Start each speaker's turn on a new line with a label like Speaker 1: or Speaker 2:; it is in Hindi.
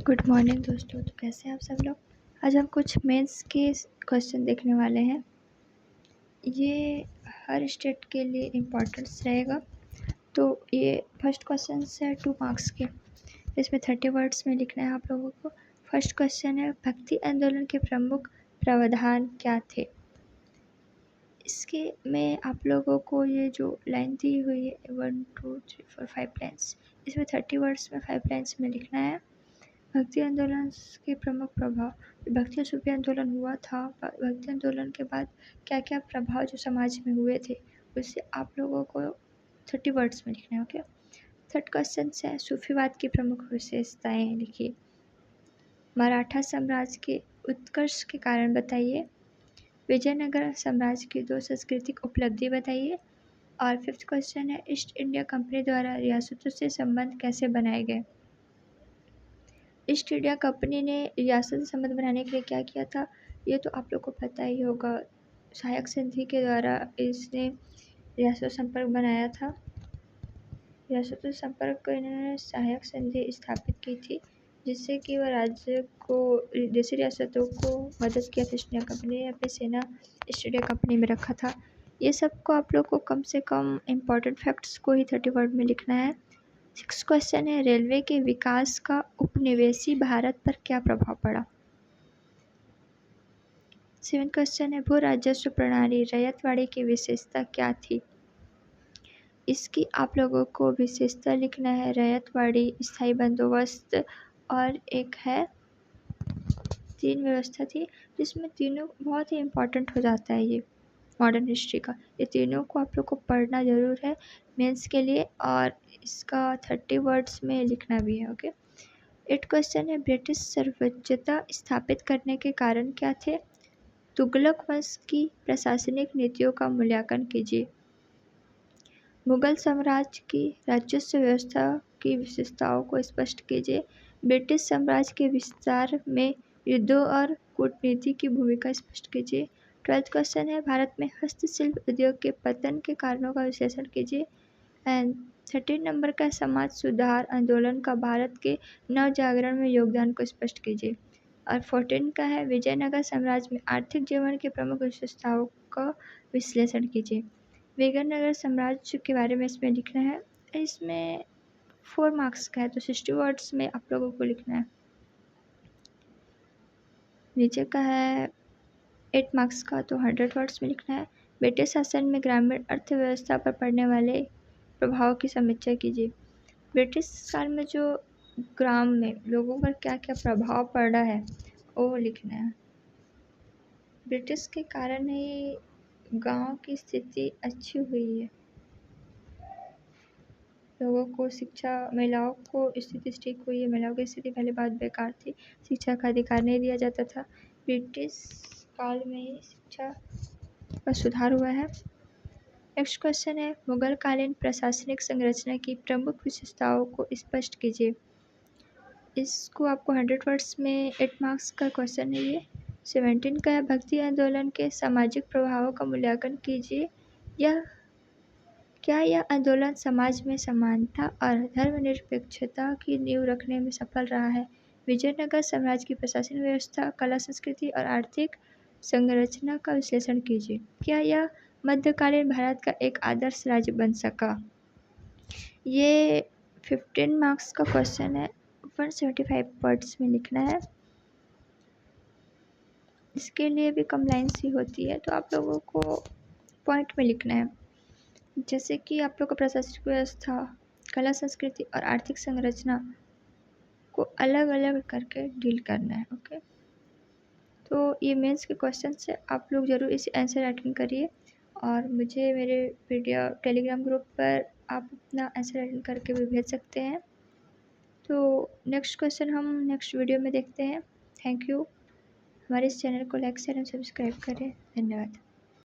Speaker 1: गुड मॉर्निंग दोस्तों। तो कैसे हैं आप सब लोग। आज हम कुछ मेंस के क्वेश्चन देखने वाले हैं। ये हर स्टेट के लिए इम्पोर्टेंस रहेगा। तो ये फर्स्ट क्वेश्चन है 2 मार्क्स के। इसमें 30 वर्ड्स में लिखना है आप लोगों को। फर्स्ट क्वेश्चन है, भक्ति आंदोलन के प्रमुख प्रावधान क्या थे। इसके में आप लोगों को ये जो लाइन दी हुई है 1 2 3 4 5 लाइन्स, इसमें 30 वर्ड्स में 5 लाइन्स में लिखना है। भक्ति आंदोलन के प्रमुख प्रभाव। भक्ति और सूफी आंदोलन हुआ था। भक्ति आंदोलन के बाद क्या क्या प्रभाव जो समाज में हुए थे, उससे आप लोगों को 30 वर्ड्स में लिखना है। ओके। थर्ड क्वेश्चन है, सूफीवाद की प्रमुख विशेषताएं लिखिए। मराठा साम्राज्य के उत्कर्ष के कारण बताइए। विजयनगर साम्राज्य की 2 सांस्कृतिक उपलब्धि बताइए। और फिफ्थ क्वेश्चन है, ईस्ट इंडिया कंपनी द्वारा रियासतों से संबंध कैसे बनाए गए। ईस्ट इंडिया कंपनी ने रियासत से संबंध बनाने के लिए क्या किया था, ये तो आप लोग को पता ही होगा। सहायक संधि के द्वारा इसने रियासत संपर्क बनाया था। रियासतों से संपर्क को इन्होंने सहायक संधि स्थापित की थी, जिससे कि वह राज्य को, देशी रियासतों को मदद किया था। ईस्ट इंडिया कंपनी ने अपनी सेना ईस्ट इंडिया कंपनी में रखा था। ये सब को आप लोग को कम से कम इम्पॉर्टेंट फैक्ट्स को ही 30 वर्ड में लिखना है। 6 क्वेश्चन है, रेलवे के विकास का उपनिवेशी भारत पर क्या प्रभाव पड़ा। 7 क्वेश्चन है, भू राजस्व प्रणाली रैयतवाड़ी की विशेषता क्या थी। इसकी आप लोगों को विशेषता लिखना है, रैयतवाड़ी, स्थायी बंदोबस्त और एक है 3 व्यवस्था थी, जिसमें तीनों बहुत ही इम्पोर्टेंट हो जाता है। ये मॉडर्न हिस्ट्री का, ये तीनों को आप लोग को पढ़ना ज़रूर है मेंस के लिए, और इसका 30 वर्ड्स में लिखना भी है। ओके। 8 क्वेश्चन है, ब्रिटिश सर्वोच्चता स्थापित करने के कारण क्या थे। तुगलक वंश की प्रशासनिक नीतियों का मूल्यांकन कीजिए। मुगल साम्राज्य की राजस्व व्यवस्था की विशेषताओं को स्पष्ट कीजिए। ब्रिटिश साम्राज्य के विस्तार में युद्धों और कूटनीति की भूमिका स्पष्ट कीजिए। 12th क्वेश्चन है, भारत में हस्तशिल्प उद्योग के पतन के कारणों का विश्लेषण कीजिए। एंड 13 नंबर का, समाज सुधार आंदोलन का भारत के नव जागरण में योगदान को स्पष्ट कीजिए। और 14 का है, विजयनगर साम्राज्य में आर्थिक जीवन की प्रमुख विशेषताओं का विश्लेषण कीजिए। विजयनगर साम्राज्य के बारे में इसमें लिखना है। इसमें 4 मार्क्स का है, तो 60 वर्ड्स में आप लोगों को लिखना है। नीचे का है 8 मार्क्स का, तो 100 वर्ड्स में लिखना है। ब्रिटिश शासन में ग्रामीण अर्थव्यवस्था पर पड़ने वाले प्रभाव की समीक्षा कीजिए। ब्रिटिश काल में जो ग्राम में लोगों पर क्या क्या प्रभाव पड़ा है वो लिखना है। ब्रिटिश के कारण ही गांव की स्थिति अच्छी हुई है। लोगों को शिक्षा, महिलाओं को स्थिति ठीक हुई है। महिलाओं की स्थिति पहले बहुत बेकार थी, शिक्षा का अधिकार नहीं दिया जाता था। ब्रिटिश काल में ही शिक्षा का सुधार हुआ है। नेक्स्ट क्वेश्चन है, मुगल कालीन प्रशासनिक संरचना की प्रमुख विशेषताओं को स्पष्ट कीजिए। इसको आपको 100 वर्ड्स में 8 मार्क्स का क्वेश्चन है ये। 17 का है, भक्ति आंदोलन के सामाजिक प्रभावों का मूल्यांकन कीजिए। क्या यह आंदोलन समाज में समानता और धर्मनिरपेक्षता की नींव रखने में सफल रहा है। विजयनगर साम्राज्य की प्रशासनिक व्यवस्था, कला, संस्कृति और आर्थिक संरचना का विश्लेषण कीजिए। क्या यह मध्यकालीन भारत का एक आदर्श राज्य बन सका। ये 15 मार्क्स का क्वेश्चन है, 175 वर्ड्स में लिखना है। इसके लिए भी कम लाइन्स ही होती है, तो आप लोगों को पॉइंट में लिखना है। जैसे कि आप लोग को प्रशासनिक व्यवस्था, कला, संस्कृति और आर्थिक संरचना को अलग अलग करके डील करना है। ओके। तो ये मेंस के क्वेश्चन से आप लोग ज़रूर इसे आंसर अटेंड करिए, और मुझे मेरे वीडियो टेलीग्राम ग्रुप पर आप अपना आंसर अटेंड करके भी भेज सकते हैं। तो नेक्स्ट क्वेश्चन हम नेक्स्ट वीडियो में देखते हैं। Thank you. हमारे इस चैनल को लाइक शेयर एंड सब्सक्राइब करें। धन्यवाद।